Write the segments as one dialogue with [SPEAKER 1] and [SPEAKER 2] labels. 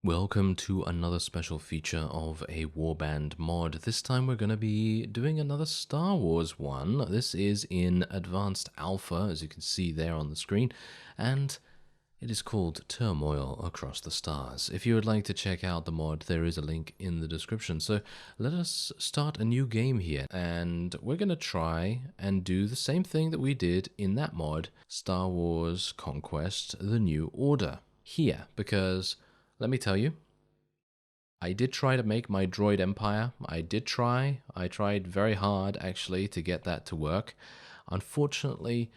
[SPEAKER 1] Welcome to another special feature of a Warband mod. This time we're going to be doing another Star Wars one. This is in Advanced Alpha, as you can see there on the screen, and it is called Turmoil Across the Stars. If you would like to check out the mod, there is a link in the description. So let us start a new game here, and we're going to try and do the same thing that we did in that mod, Star Wars Conquest: The New Order, here, because let me tell you, I did try to make my droid empire. I tried very hard, actually, to get that to work. Unfortunately,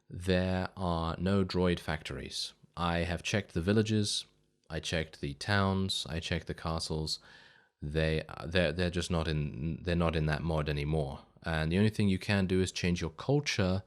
[SPEAKER 1] there are no droid factories. I have checked the villages, I checked the towns, I checked the castles. They're just not in that mod anymore. And the only thing you can do is change your culture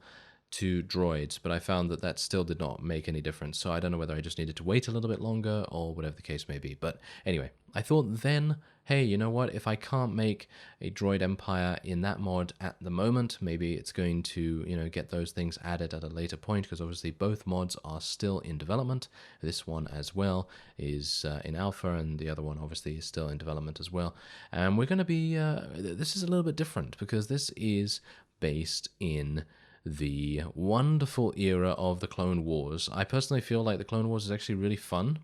[SPEAKER 1] to droids, but I found that that still did not make any difference. So I don't know whether I just needed to wait a little bit longer or whatever the case may be. But anyway, I thought then, hey, you know what? If I can't make a droid empire in that mod at the moment, maybe it's going to, get those things added at a later point, because obviously both mods are still in development. This one as well is in alpha, and the other one obviously is still in development as well. And we're going to be, this is a little bit different because this is based in the wonderful era of the Clone Wars. I personally feel like the Clone Wars is actually really fun,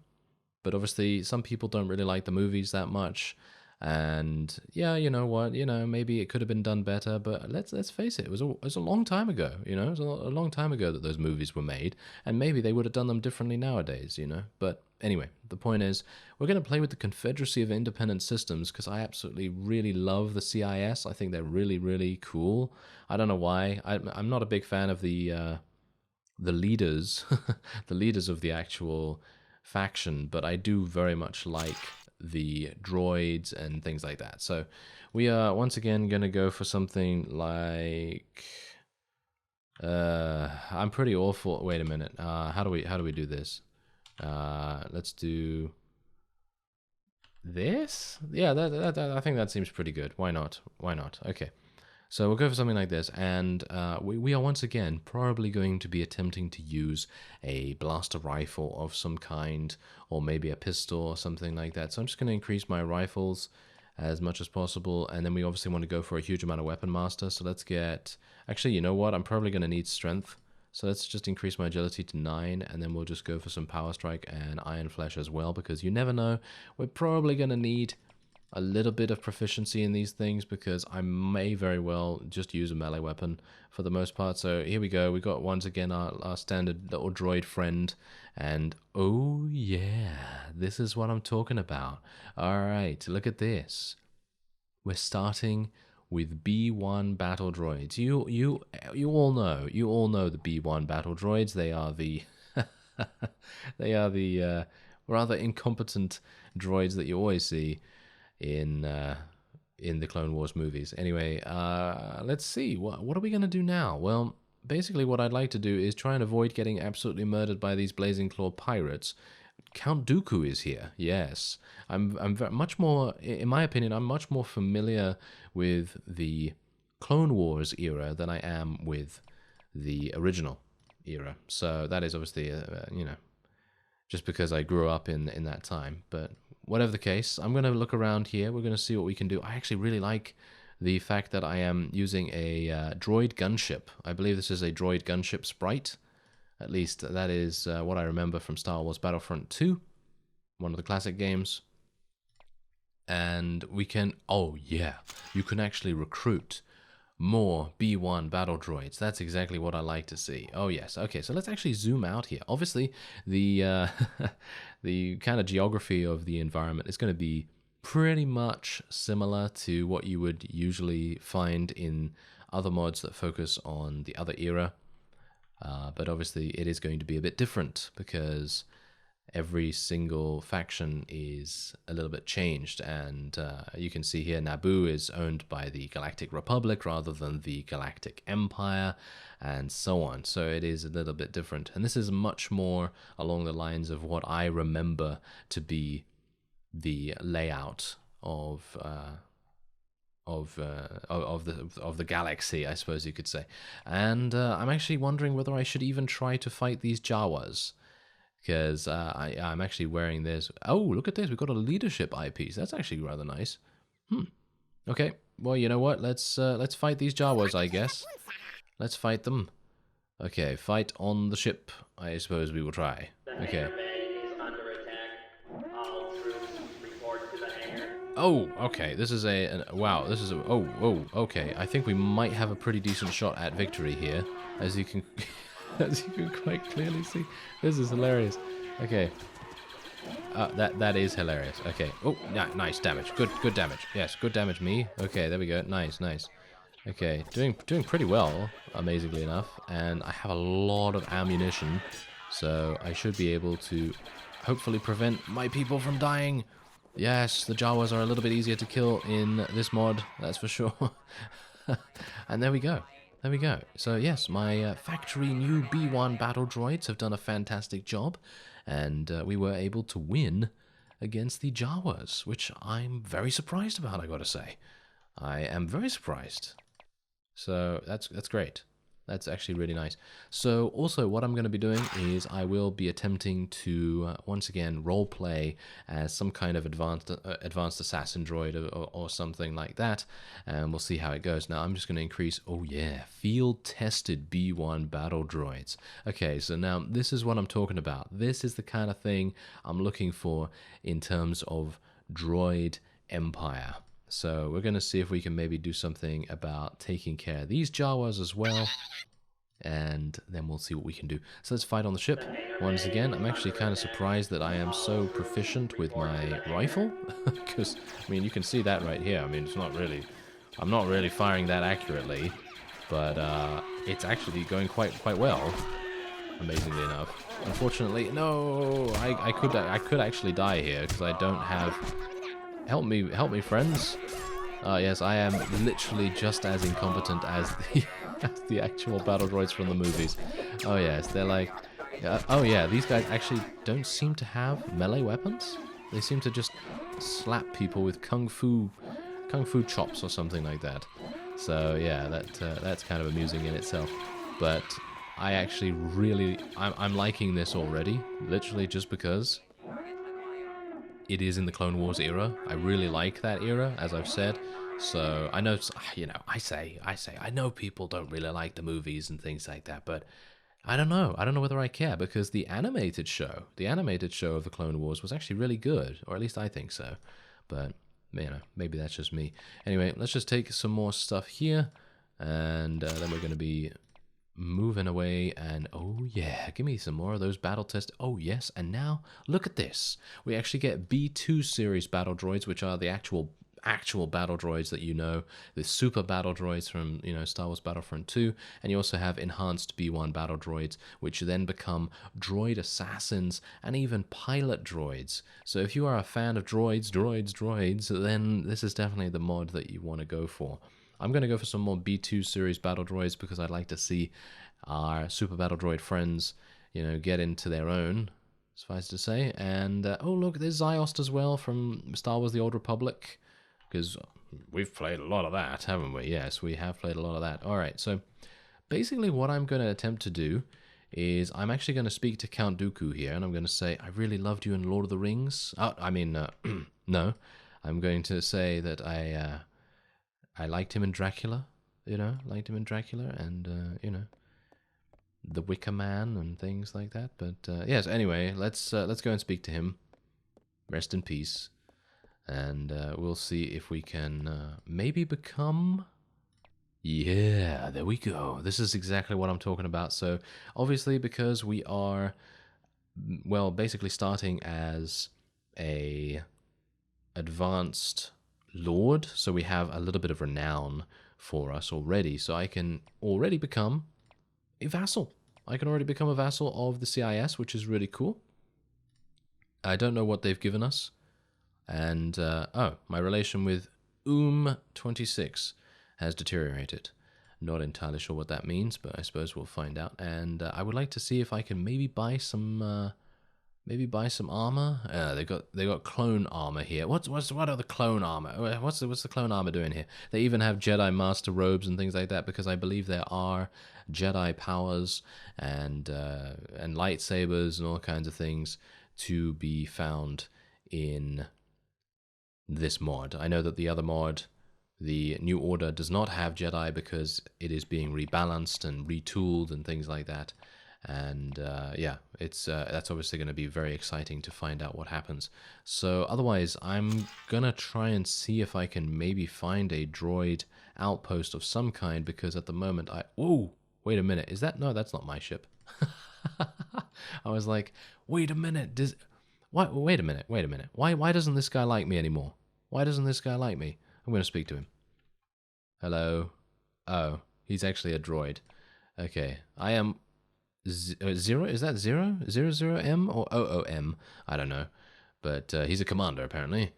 [SPEAKER 1] but obviously some people don't really like the movies that much. And yeah, you know what, maybe it could have been done better, but let's face it, it was a long time ago, it was a long time ago that those movies were made, and maybe they would have done them differently nowadays, But anyway, the point is, we're going to play with the Confederacy of Independent Systems, because I absolutely really love the CIS. I think they're really, really cool. I don't know why. I'm not a big fan of the leaders, the leaders of the actual faction, but I do very much like the droids and things like that. So we are once again going to go for something like I'm pretty awful. Wait a minute. How do we do this? Let's do this. Yeah, that I think that seems pretty good. Why not? Why not? Okay. So we'll go for something like this, and we are once again probably going to be attempting to use a blaster rifle of some kind, or maybe a pistol or something like that. So I'm just going to increase my rifles as much as possible, and then we obviously want to go for a huge amount of weapon master. So let's get, actually, you know what? I'm probably going to need strength. So let's just increase my agility to 9, and then we'll just go for some power strike and iron flesh as well, because you never know. We're probably going to need a little bit of proficiency in these things, because I may very well just use a melee weapon for the most part. So here we go. We got once again our standard little droid friend, and oh yeah, this is what I'm talking about. All right, look at this. We're starting with B1 battle droids. You all know the B1 battle droids. They are the rather incompetent droids that you always see in the Clone Wars movies. Anyway, let's see. What are we going to do now? Well, basically what I'd like to do is try and avoid getting absolutely murdered by these Blazing Claw pirates. Count Dooku is here. Yes. I'm much more, in my opinion, I'm much more familiar with the Clone Wars era than I am with the original era. So that is obviously, just because I grew up in that time. But whatever the case, I'm going to look around here. We're going to see what we can do. I actually really like the fact that I am using a droid gunship. I believe this is a droid gunship sprite. At least that is what I remember from Star Wars Battlefront 2, one of the classic games. And we can, oh yeah, you can actually recruit more B1 battle droids. That's exactly what I like to see. Oh yes. Okay, so let's actually zoom out here. Obviously, the the kind of geography of the environment is going to be pretty much similar to what you would usually find in other mods that focus on the other era. But obviously, it is going to be a bit different, because every single faction is a little bit changed, and you can see here Naboo is owned by the Galactic Republic rather than the Galactic Empire, and so on. So it is a little bit different, and this is much more along the lines of what I remember to be the layout of the galaxy, I suppose you could say. And I'm actually wondering whether I should even try to fight these Jawas. because I'm actually wearing this. Oh, look at this. We've got a leadership eyepiece. That's actually rather nice. Okay. Well, you know what? Let's fight these Jawas, I guess. Let's fight them. Okay, fight on the ship. I suppose we will try. Okay. Oh, okay. This is wow. This is a oh. Okay. I think we might have a pretty decent shot at victory here, as you can as you can quite clearly see. This is hilarious. Okay. That is hilarious. Okay. Oh, nice damage. Good damage. Yes, good damage me. Okay, there we go. Nice. Okay, doing pretty well, amazingly enough, and I have a lot of ammunition, so I should be able to hopefully prevent my people from dying. Yes, the Jawas are a little bit easier to kill in this mod, that's for sure. And there we go. There we go. So yes, my factory new B1 battle droids have done a fantastic job, and we were able to win against the Jawas, which I'm very surprised about, I gotta say. I am very surprised. So that's great. That's actually really nice. So also what I'm going to be doing is I will be attempting to once again role play as some kind of advanced assassin droid or something like that, and we'll see how it goes. Now I'm just going to increase, oh yeah, field tested B1 battle droids. Okay, so now this is what I'm talking about. This is the kind of thing I'm looking for in terms of droid empire. So we're going to see if we can maybe do something about taking care of these Jawas as well. And then we'll see what we can do. So let's fight on the ship. Once again, I'm actually kind of surprised that I am so proficient with my rifle. Because, I mean, you can see that right here. I mean, it's not really... I'm not really firing that accurately. But it's actually going quite well. Amazingly enough. Unfortunately, no! I could actually die here because I don't have... Help me, friends. Yes, I am literally just as incompetent as the actual battle droids from the movies. Oh yes, they're like... oh yeah, these guys actually don't seem to have melee weapons. They seem to just slap people with kung fu chops or something like that. So yeah, that's kind of amusing in itself. But I actually really... I'm liking this already, literally just because... it is in the Clone Wars era. I really like that era, as I've said. So I know, you know, I know people don't really like the movies and things like that, but I don't know. I don't know whether I care, because the animated show of the Clone Wars was actually really good, or at least I think so. But, you know, maybe that's just me. Anyway, let's just take some more stuff here, and then we're going to be moving away, and oh yeah, give me some more of those battle tests. Oh yes, and now look at this. We actually get B2 series battle droids, which are the actual battle droids that you know, the super battle droids from, you know, Star Wars Battlefront 2, and you also have enhanced B1 battle droids, which then become droid assassins and even pilot droids. So if you are a fan of droids, then this is definitely the mod that you want to go for. I'm going to go for some more B2 series battle droids because I'd like to see our super battle droid friends, you know, get into their own, suffice to say. And, oh look, there's Ziost as well from Star Wars The Old Republic, because we've played a lot of that, haven't we? Yes, we have played a lot of that. Alright, so basically what I'm going to attempt to do is I'm actually going to speak to Count Dooku here, and I'm going to say, I really loved you in Lord of the Rings. No. I'm going to say that I liked him in Dracula, you know, and, you know, The Wicker Man and things like that. But, yes, anyway, let's go and speak to him. Rest in peace. And we'll see if we can maybe become... Yeah, there we go. This is exactly what I'm talking about. So, obviously, because we are, well, basically starting as a advanced lord, so we have a little bit of renown for us already, so I can already become a vassal. I can already become a vassal of the CIS, which is really cool. I don't know what they've given us, and oh, my relation with 26 has deteriorated. Not entirely sure what that means, but I suppose we'll find out. And I would like to see if I can maybe buy some Maybe buy some armor. They got clone armor here. What are the clone armor? What's the clone armor doing here? They even have Jedi Master robes and things like that because I believe there are Jedi powers and lightsabers and all kinds of things to be found in this mod. I know that the other mod, the New Order, does not have Jedi because it is being rebalanced and retooled and things like that. And yeah, it's that's obviously going to be very exciting to find out what happens. So otherwise, I'm gonna try and see if I can maybe find a droid outpost of some kind, because at the moment whoa, wait a minute, is that, no, that's not my ship. I was like, wait a minute, wait a minute, why doesn't this guy like me anymore? Why doesn't this guy like me? I'm gonna speak to him. Hello. Oh, he's actually a droid. Okay, I am zero. Is that 00M or OOM? I don't know, but he's a commander apparently.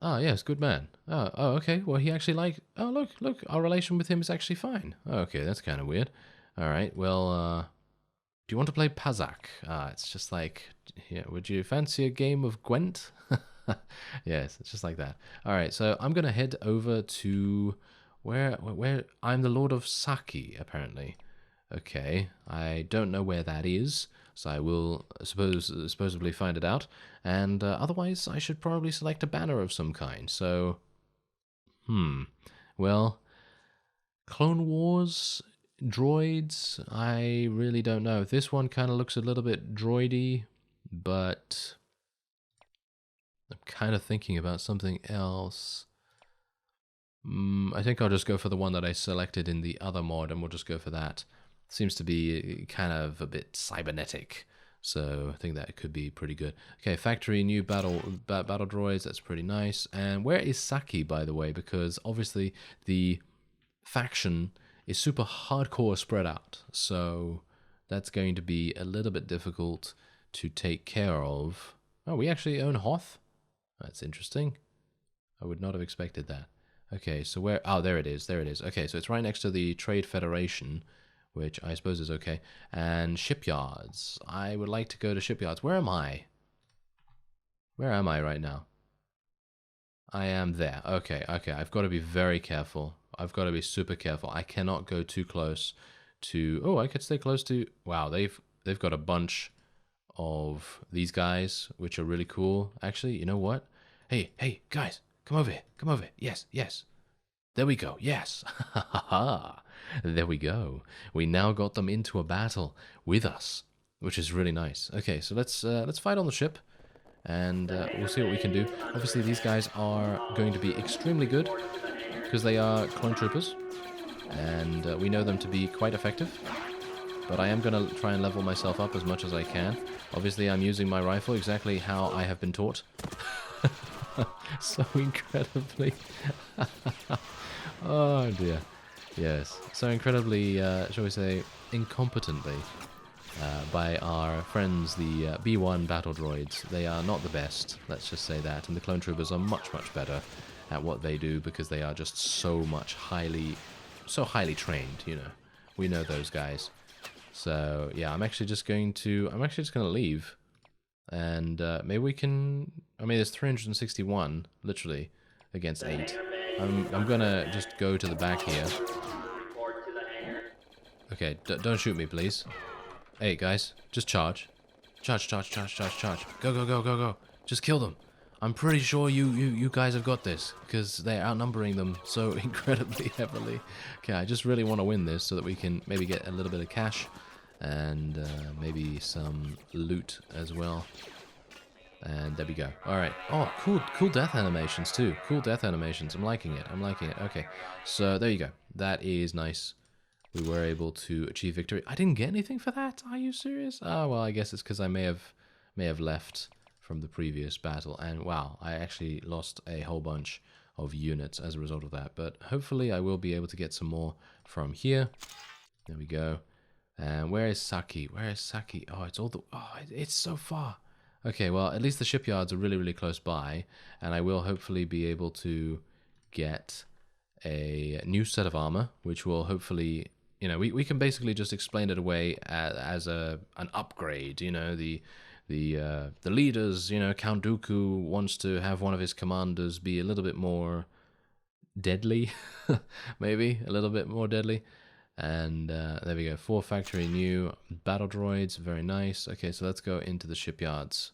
[SPEAKER 1] Oh yes, good man. Oh okay. Well, he actually look, our relation with him is actually fine. Okay, that's kind of weird. All right. Well, do you want to play Pazak? It's just like, yeah. Would you fancy a game of Gwent? Yes, it's just like that. All right. So I'm gonna head over to where I'm the Lord of Saki apparently. Okay, I don't know where that is, so I will supposedly find it out. And otherwise, I should probably select a banner of some kind. So, well, Clone Wars, droids, I really don't know. This one kind of looks a little bit droidy, but I'm kind of thinking about something else. I think I'll just go for the one that I selected in the other mod, and we'll just go for that. Seems to be kind of a bit cybernetic, so I think that could be pretty good. Okay, factory, new battle droids, that's pretty nice. And where is Saki, by the way? Because obviously the faction is super hardcore spread out, so that's going to be a little bit difficult to take care of. Oh, we actually own Hoth? That's interesting. I would not have expected that. Okay, so where... Oh, there it is, there it is. Okay, so it's right next to the Trade Federation, which I suppose is okay. And shipyards. I would like to go to shipyards. Where am I? Where am I right now? I am there. Okay, okay. I've got to be very careful. I've got to be super careful. I cannot go too close to... Oh, I could stay close to... Wow, they've got a bunch of these guys, which are really cool. Actually, you know what? Hey, guys, come over here. Come over here. Yes, yes. There we go. Yes. Ha ha ha. There we go. We now got them into a battle with us, which is really nice. Okay, so let's fight on the ship, and we'll see what we can do. Obviously, these guys are going to be extremely good because they are clone troopers, and we know them to be quite effective. But I am going to try and level myself up as much as I can. Obviously, I'm using my rifle exactly how I have been taught. So incredibly... Oh dear. Yes, so incredibly, shall we say, incompetently by our friends, the B1 battle droids. They are not the best, let's just say that, and the clone troopers are much, much better at what they do because they are just so highly trained, you know. We know those guys. So, yeah, I'm actually just going to leave, and maybe we can, I mean, there's 361, literally, against 8. I'm gonna just go to the back here. Okay, don't shoot me, please. Hey, guys, just charge. Charge. Go. Just kill them. I'm pretty sure you guys have got this, because they're outnumbering them so incredibly heavily. Okay, I just really want to win this so that we can maybe get a little bit of cash and maybe some loot as well. And there we go. Alright. Oh, cool death animations too. Cool death animations. I'm liking it. Okay. So there you go. That is nice. We were able to achieve victory. I didn't get anything for that. Are you serious? Oh, well, I guess it's because I may have left from the previous battle. And wow, I actually lost a whole bunch of units as a result of that. But hopefully I will be able to get some more from here. There we go. And where is Saki? Oh, it's so far. Okay, well, at least the shipyards are really, really close by, and I will hopefully be able to get a new set of armor, which will hopefully you know, we can basically just explain it away as an upgrade. You know, the leaders, you know, Count Dooku wants to have one of his commanders be a little bit more deadly, maybe a little bit more deadly. And there we go, 4 factory new battle droids, very nice. Okay, so let's go into the shipyards.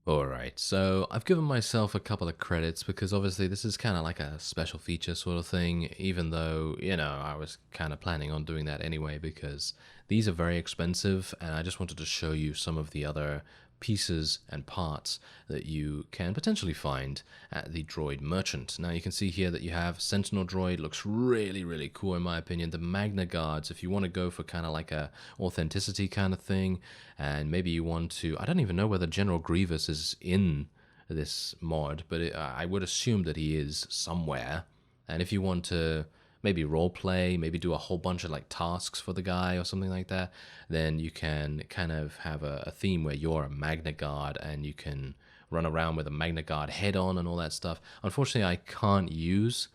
[SPEAKER 1] Alright, so I've given myself a couple of credits because obviously this is kind of like a special feature sort of thing, even though, you know, I was kind of planning on doing that anyway because these are very expensive and I just wanted to show you some of the other pieces and parts that you can potentially find at the droid merchant. Now you can see here that you have Sentinel droid, looks really cool in my opinion. The Magna Guards, if you want to go for kind of like a authenticity kind of thing, and maybe you want to, I don't even know whether General Grievous is in this mod, but I would assume that he is somewhere. And if you want to maybe role play, maybe do a whole bunch of like tasks for the guy or something like that, then you can kind of have a theme where you're a Magna Guard and you can run around with a Magna Guard head on and all that stuff. Unfortunately, I can't use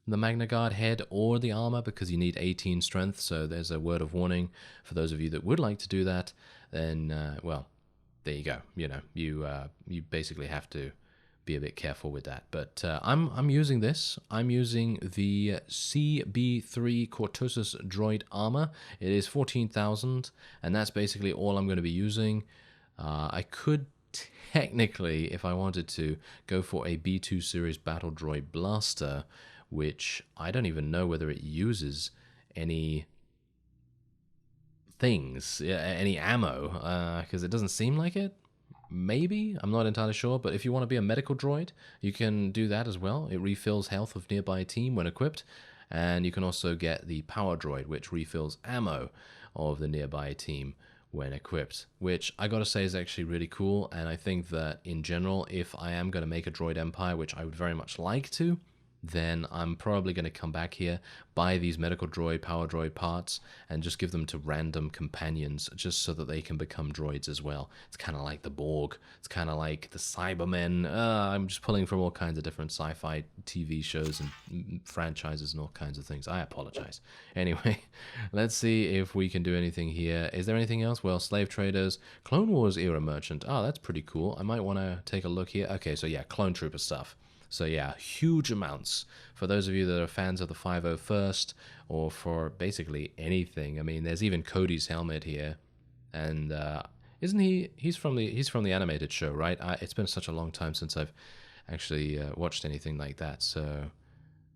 [SPEAKER 1] the Magna Guard head or the armor because you need 18 strength, so there's a word of warning for those of you that would like to do that. Then, well, there you go. You know, you basically have to be a bit careful with that. But I'm using this. I'm using the CB3 Cortosis droid armor. It is 14,000, and that's basically all I'm going to be using. I could technically, if I wanted to, go for a B2 series battle droid blaster, which I don't even know whether it uses any things, any ammo, because it doesn't seem like it. Maybe, I'm not entirely sure, but if you want to be a medical droid, you can do that as well. It refills health of nearby team when equipped, and you can also get the power droid, which refills ammo of the nearby team when equipped, which I gotta say is actually really cool. And I think that in general, if I am going to make a droid empire, which I would very much like to, then I'm probably going to come back here, buy these medical droid, power droid parts, and just give them to random companions, just so that they can become droids as well. It's kind of like the Borg. It's kind of like the Cybermen. I'm just pulling from all kinds of different sci-fi TV shows and franchises and all kinds of things. I apologize. Anyway, let's see if we can do anything here. Is there anything else? Well, slave traders, Clone Wars era merchant. Oh, that's pretty cool. I might want to take a look here. Okay, so yeah, clone trooper stuff. So yeah, huge amounts. For those of you that are fans of the 501st, or for basically anything. I mean, there's even Cody's helmet here, and isn't he? He's from the animated show, right? It's been such a long time since I've actually watched anything like that. So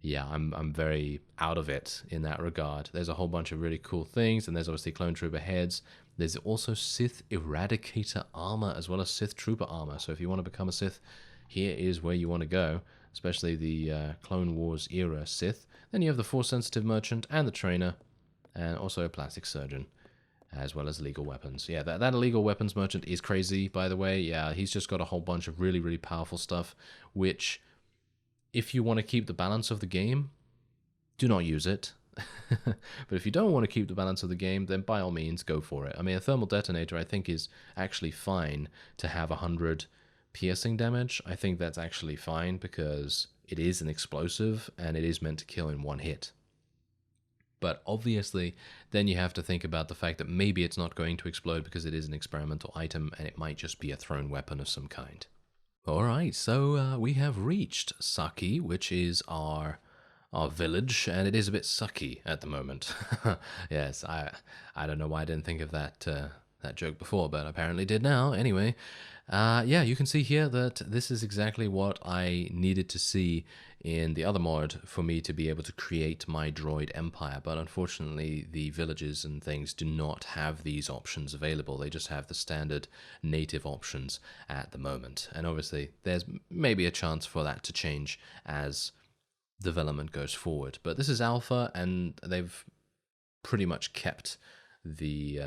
[SPEAKER 1] yeah, I'm very out of it in that regard. There's a whole bunch of really cool things, and there's obviously clone trooper heads. There's also Sith Eradicator armor as well as Sith Trooper armor. So if you want to become a Sith, here is where you want to go, especially the Clone Wars era Sith. Then you have the Force-sensitive merchant and the trainer, and also a plastic surgeon, as well as illegal weapons. Yeah, that illegal weapons merchant is crazy, by the way. Yeah, he's just got a whole bunch of really powerful stuff, which, if you want to keep the balance of the game, do not use it. But if you don't want to keep the balance of the game, then by all means, go for it. I mean, a thermal detonator, I think, is actually fine to have 100 piercing damage. I think that's actually fine because it is an explosive and it is meant to kill in one hit. But obviously, then you have to think about the fact that maybe it's not going to explode because it is an experimental item and it might just be a thrown weapon of some kind. Alright, so we have reached Saki, which is our village, and it is a bit sucky at the moment. Yes, I don't know why I didn't think of that joke before, but apparently did now. Anyway, yeah, you can see here that this is exactly what I needed to see in the other mod for me to be able to create my droid empire, but unfortunately the villages and things do not have these options available. They just have the standard native options at the moment, and obviously there's maybe a chance for that to change as development goes forward. But this is alpha, and they've pretty much kept the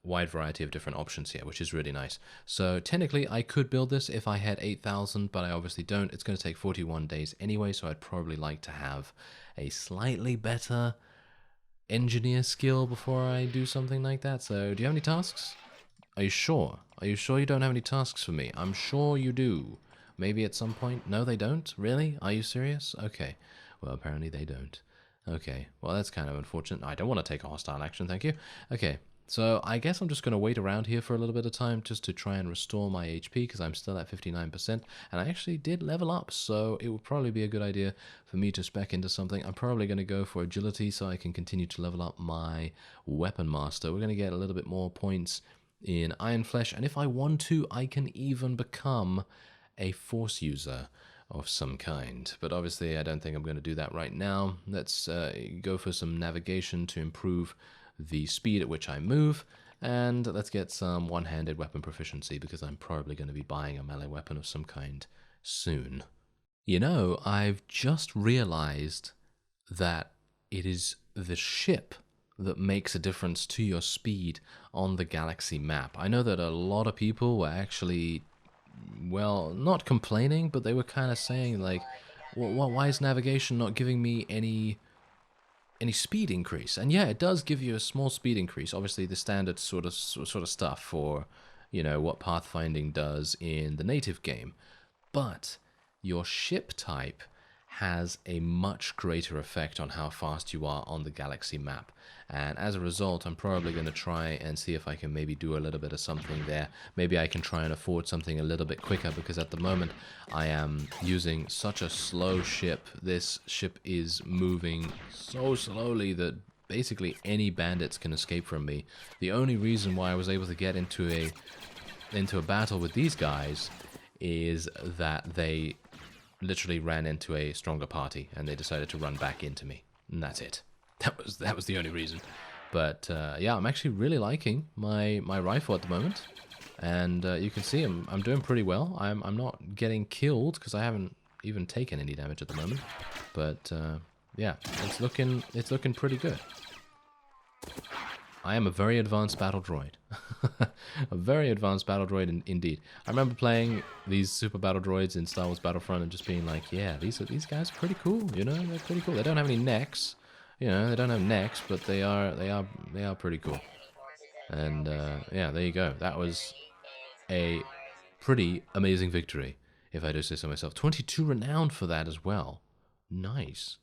[SPEAKER 1] wide variety of different options here, which is really nice. So technically I could build this if I had 8,000, but I obviously don't. It's going to take 41 days anyway, so I'd probably like to have a slightly better engineer skill before I do something like that. So do you have any tasks? Are you sure? Are you sure you don't have any tasks for me? I'm sure you do. Maybe at some point. No, they don't? Really? Are you serious? Okay. Well, apparently they don't. Okay, well that's kind of unfortunate. I don't want to take a hostile action, thank you. Okay, so I guess I'm just going to wait around here for a little bit of time just to try and restore my HP because I'm still at 59%. And I actually did level up, so it would probably be a good idea for me to spec into something. I'm probably going to go for agility so I can continue to level up my weapon master. We're going to get a little bit more points in Iron Flesh, and if I want to, I can even become a force user of some kind. But obviously, I don't think I'm going to do that right now. Let's go for some navigation to improve the speed at which I move, and let's get some one-handed weapon proficiency because I'm probably going to be buying a melee weapon of some kind soon. You know, I've just realized that it is the ship that makes a difference to your speed on the galaxy map. I know that a lot of people were actually, well, not complaining, but they were kind of saying like, well, why is navigation not giving me any speed increase? And yeah, it does give you a small speed increase. Obviously, the standard sort of stuff for, you know, what pathfinding does in the native game. But your ship type has a much greater effect on how fast you are on the galaxy map. And as a result, I'm probably going to try and see if I can maybe do a little bit of something there. Maybe I can try and afford something a little bit quicker because at the moment I am using such a slow ship. This ship is moving so slowly that basically any bandits can escape from me. The only reason why I was able to get into a battle with these guys is that they literally ran into a stronger party and they decided to run back into me, and that's it. That was the only reason. But yeah, I'm actually really liking my rifle at the moment, and you can see I'm doing pretty well. I'm not getting killed because I haven't even taken any damage at the moment, but yeah, it's looking pretty good. I am a very advanced battle droid. A very advanced battle droid indeed. I remember playing these super battle droids in Star Wars Battlefront and just being like, yeah, these guys are pretty cool, you know? They're pretty cool. They don't have any necks. You know, they don't have necks, but they are pretty cool. And yeah, there you go. That was a pretty amazing victory, if I do say so myself. 22 renown for that as well. Nice.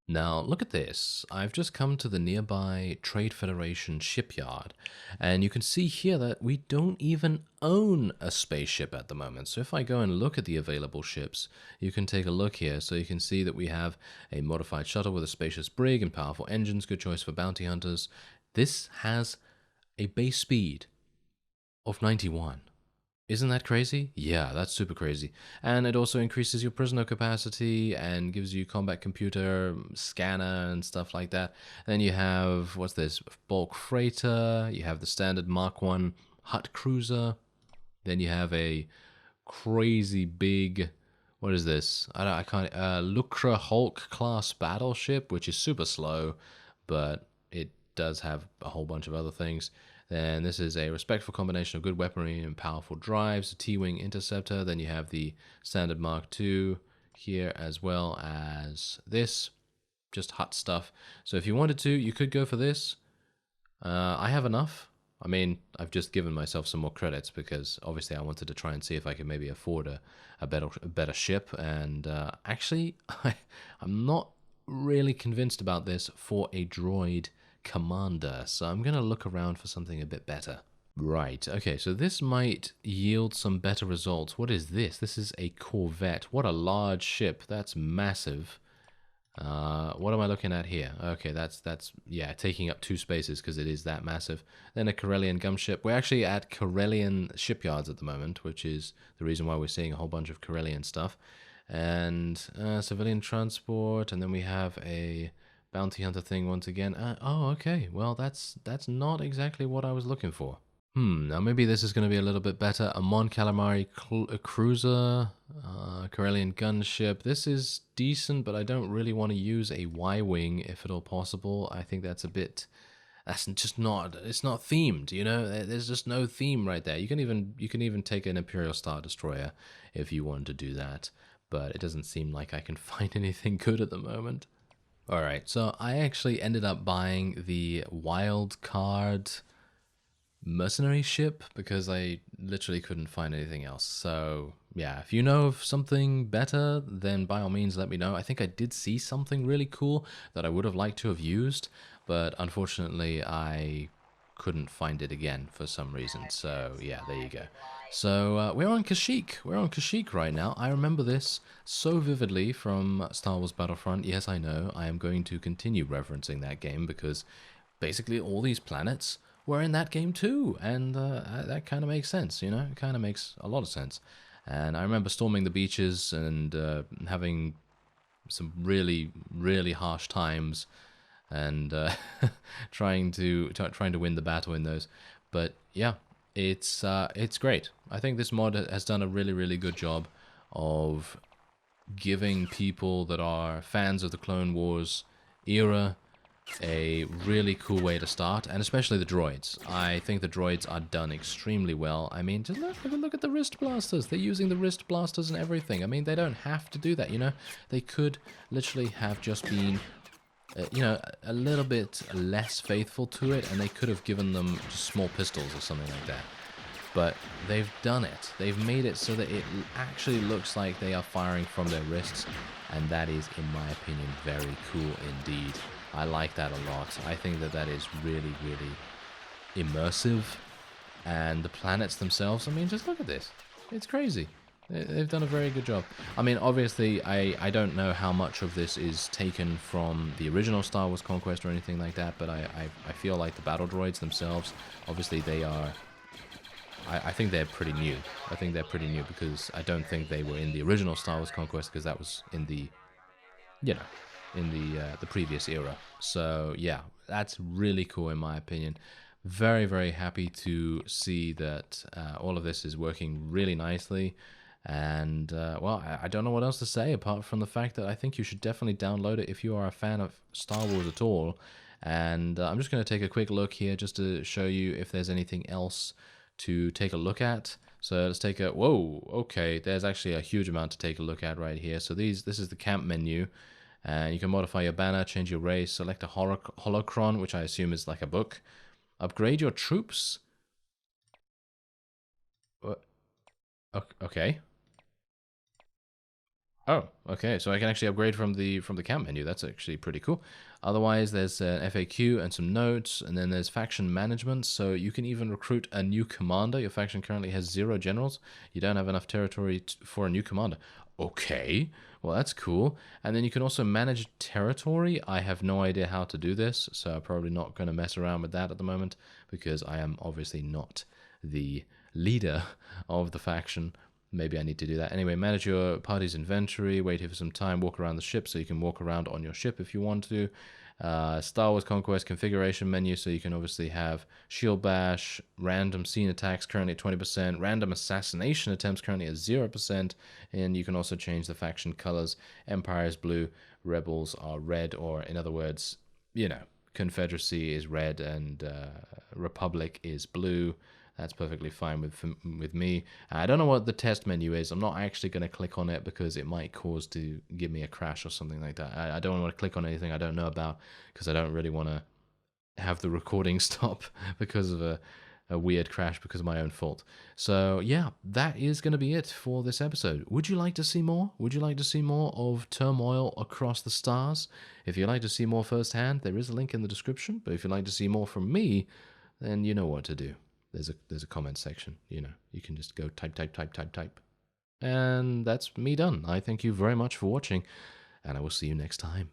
[SPEAKER 1] Now, look at this. I've just come to the nearby Trade Federation shipyard, and you can see here that we don't even own a spaceship at the moment. So if I go and look at the available ships, you can take a look here. So you can see that we have a modified shuttle with a spacious brig and powerful engines, good choice for bounty hunters. This has a base speed of 91. Isn't that crazy? Yeah, that's super crazy. And it also increases your prisoner capacity and gives you combat computer, scanner, and stuff like that. Then you have, what's this? Bulk freighter. You have the standard Mark 1 Hut cruiser. Then you have a crazy big, what is this? I can't, Lucra Hulk class battleship, which is super slow, but it does have a whole bunch of other things. Then this is a respectful combination of good weaponry and powerful drives, a T-Wing interceptor. Then you have the standard Mark II here, as well as this, just hut stuff. So if you wanted to, you could go for this. I have enough. I mean, I've just given myself some more credits because obviously I wanted to try and see if I could maybe afford a better ship. And actually, I'm not really convinced about this for a droid commander, so I'm going to look around for something a bit better. Right, okay, so this might yield some better results. What is this? This is a corvette. What a large ship. That's massive. What am I looking at here? Okay, that's yeah, taking up 2 spaces because it is that massive. Then a Corellian gunship. We're actually at Corellian shipyards at the moment, which is the reason why we're seeing a whole bunch of Corellian stuff. And civilian transport, and then we have a bounty hunter thing once again. Oh, okay. Well, that's not exactly what I was looking for. Now maybe this is going to be a little bit better. A Mon Calamari cruiser, Corellian gunship. This is decent, but I don't really want to use a Y-wing if at all possible. I think that's a bit. That's just not. It's not themed. You know, there's just no theme right there. You can even take an Imperial Star Destroyer if you wanted to do that, but it doesn't seem like I can find anything good at the moment. Alright, so I actually ended up buying the wild card mercenary ship because I literally couldn't find anything else. So yeah, if you know of something better, then by all means let me know. I think I did see something really cool that I would have liked to have used, but unfortunately I couldn't find it again for some reason. So yeah, there you go. So we're on Kashyyyk. We're on Kashyyyk right now. I remember this so vividly from Star Wars Battlefront. Yes, I know. I am going to continue referencing that game because basically all these planets were in that game too, and that kind of makes sense, you know? It kind of makes a lot of sense. And I remember storming the beaches and having some really, really harsh times, and trying to win the battle in those. But yeah, it's great. I think this mod has done a really, really good job of giving people that are fans of the Clone Wars era a really cool way to start, and especially the droids. I think the droids are done extremely well. I mean, just look at the wrist blasters. They're using the wrist blasters and everything. I mean, they don't have to do that, you know? They could literally have just been, you know, a little bit less faithful to it, and they could have given them just small pistols or something like that. But they've done it. They've made it so that it actually looks like they are firing from their wrists, and that is, in my opinion, very cool indeed. I like that a lot. I think that that is really, really immersive. And the planets themselves, I mean, just look at this. It's crazy. They've done a very good job. I mean, obviously, I don't know how much of this is taken from the original Star Wars Conquest or anything like that, but I feel like the battle droids themselves, obviously they are... I think they're pretty new. I think they're pretty new because I don't think they were in the original Star Wars Conquest because that was in the, you know, in the previous era. So yeah, that's really cool in my opinion. Very, very happy to see that all of this is working really nicely. And well, I don't know what else to say apart from the fact that I think you should definitely download it if you are a fan of Star Wars at all. And I'm just going to take a quick look here just to show you if there's anything else to take a look at. So let's take a, whoa, okay, there's actually a huge amount to take a look at right here. So this is the camp menu, and you can modify your banner, change your race, select a holocron, which I assume is like a book, upgrade your troops. Okay. Oh, okay. So I can actually upgrade from the camp menu. That's actually pretty cool. Otherwise, there's an FAQ and some notes, and then there's faction management. So you can even recruit a new commander. Your faction currently has 0 generals. You don't have enough territory for a new commander. Okay, well that's cool. And then you can also manage territory. I have no idea how to do this, so I'm probably not going to mess around with that at the moment because I am obviously not the leader of the faction. Maybe I need to do that. Anyway, manage your party's inventory, wait here for some time, walk around the ship so you can walk around on your ship if you want to. Star Wars Conquest configuration menu, so you can obviously have shield bash, random scene attacks currently at 20%, random assassination attempts currently at 0%, and you can also change the faction colors. Empire is blue, rebels are red, or in other words, you know, Confederacy is red and Republic is blue. That's perfectly fine with me. I don't know what the test menu is. I'm not actually going to click on it because it might cause to give me a crash or something like that. I don't want to click on anything I don't know about because I don't really want to have the recording stop because of a weird crash because of my own fault. So yeah, that is going to be it for this episode. Would you like to see more? Would you like to see more of Turmoil Across the Stars? If you'd like to see more firsthand, there is a link in the description. But if you'd like to see more from me, then you know what to do. There's a comment section, you know. You can just go type. And that's me done. I thank you very much for watching, and I will see you next time.